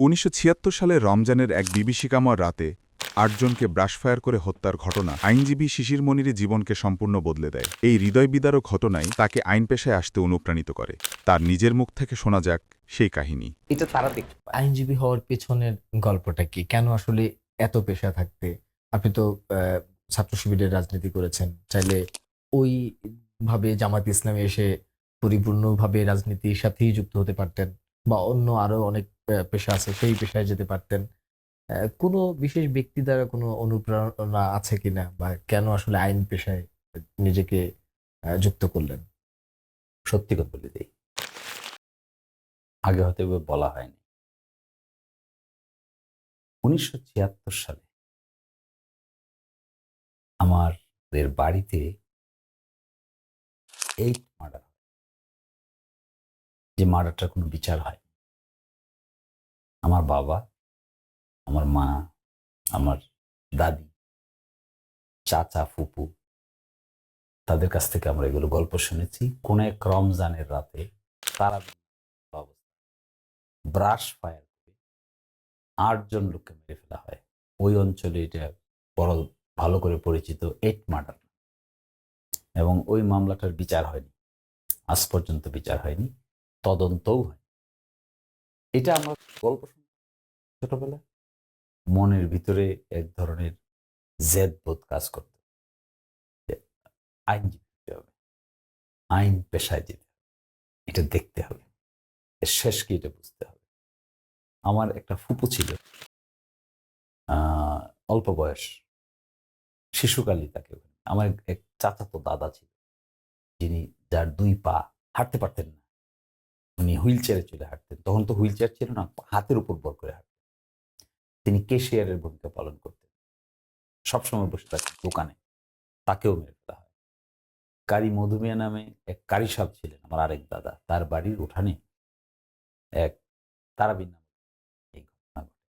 1976 সালে রমজানের এক বিভীষিকাময় রাতে ৮ জনকে ব্রাশফায়ার করে হত্যার ঘটনা আইনজীবী শিশির মনিরের জীবনকে সম্পূর্ণ বদলে দেয়। এই হৃদয়বিদারক ঘটনায় তাকে আইন পেশায় আসতে অনুপ্রাণিত করে। তার নিজের মুখ থেকে শোনা যাক সেই কাহিনী। এটা তারা দেখতে পায়। আইনজীবী হওয়ার পেছনের গল্পটা কি? কেন আসলে এত পেশা থাকতে? আপনি তো ছাত্র শিবিরের রাজনীতি করেছেন। চাইলে ওই ভাবে জামাত ইসলামে এসে পরিপূর্ণভাবে রাজনীতির সাথেই যুক্ত হতে পারতেন, বা অন্য আরো অনেক পেশা আছে, সেই পেশায় যেতে পারতেন। কোনো বিশেষ ব্যক্তি দ্বারা কোনো অনুপ্রেরণা আছে কিনা, বা কেন আসলে আইন পেশায় নিজেকে যুক্ত করলেন? সত্যি কথা বলে দেই, আগে হয়তো এভাবে বলা হয়নি। 1976 সালে আমাদের বাড়িতে 8 মার্ডার হয়, যে মার্ডারটার কোনো বিচার হয়। আমার বাবা, আমার মা, আমার দাদি, চাচা, ফুপু, তাদের কাছ থেকে আমরা এগুলো গল্প শুনেছি। কোন এক রমজানের রাতে তারা ব্রাশ ফায়ার করে 8 জন লোককে মেরে ফেলা হয়। ওই অঞ্চলে এটা বড় ভালো করে পরিচিত 8 মার্ডার, এবং ওই মামলাটার বিচার হয়নি, আজ পর্যন্ত বিচার হয়নি, তদন্তও হয়। এটা আমরা গল্প শুনছি ছোটবেলায়, মনের ভিতরে এক ধরনের জেদ বোধ কাজ করত, আইনজীবী হতে হবে, আইন পেশায় যেতে হবে, এটা দেখতে হবে, এর শেষ কি এটা বুঝতে হবে। আমার একটা ফুপু ছিল, অল্প বয়স, শিশুকালই তাকে। আমার এক চাচাতো দাদা ছিল, যিনি যার 2 পা, হাঁটতে পারতেন না, উনি হুইল চেয়ারে চলে হাঁটতেন। তখন তো হুইল চেয়ার ছিল না, হাতের উপর ভর করে হাঁটতেন। তিনি ক্যাশিয়ারের ভূমিকা পালন করতেন, সবসময় বসে থাকতেন দোকানে, তাকেও মেরে ফেলা হয়। কারি মধুমিয়া নামে এক কারি সাহেব ছিলেন, আমার আরেক দাদা, তার বাড়ির উঠানে এক তারাবিন নামে এই ঘটনা ঘটে।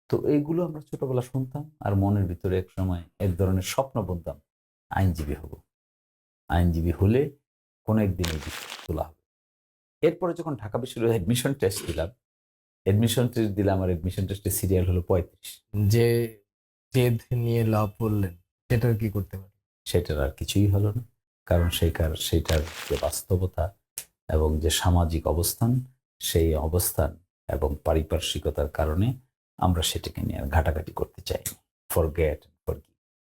তো এইগুলো আমরা ছোটবেলা শুনতাম, আর মনের ভিতরে এক সময় এক ধরনের স্বপ্ন বুনতাম, আইনজীবী হব, আইনজীবী হলে কোনো একদিন এই বিষয় তোলা হবে। এরপরে যখন ঢাকা বিশ্ববিদ্যালয়ে অ্যাডমিশন টেস্ট দিলাম, আমার অ্যাডমিশন টেস্টের সিরিয়াল হলো 35। যে জেদ নিয়ে ল পড়লেন, সেটার কি করতে পারে? সেটার আর কিছুই হলো না, কারণ সেইটার যে বাস্তবতা এবং যে সামাজিক অবস্থান, সেই অবস্থান এবং পারিপার্শ্বিকতার কারণে আমরা সেটাকে নিয়ে আর ঘাটাঘাটি করতে চাইনি। ফরগেট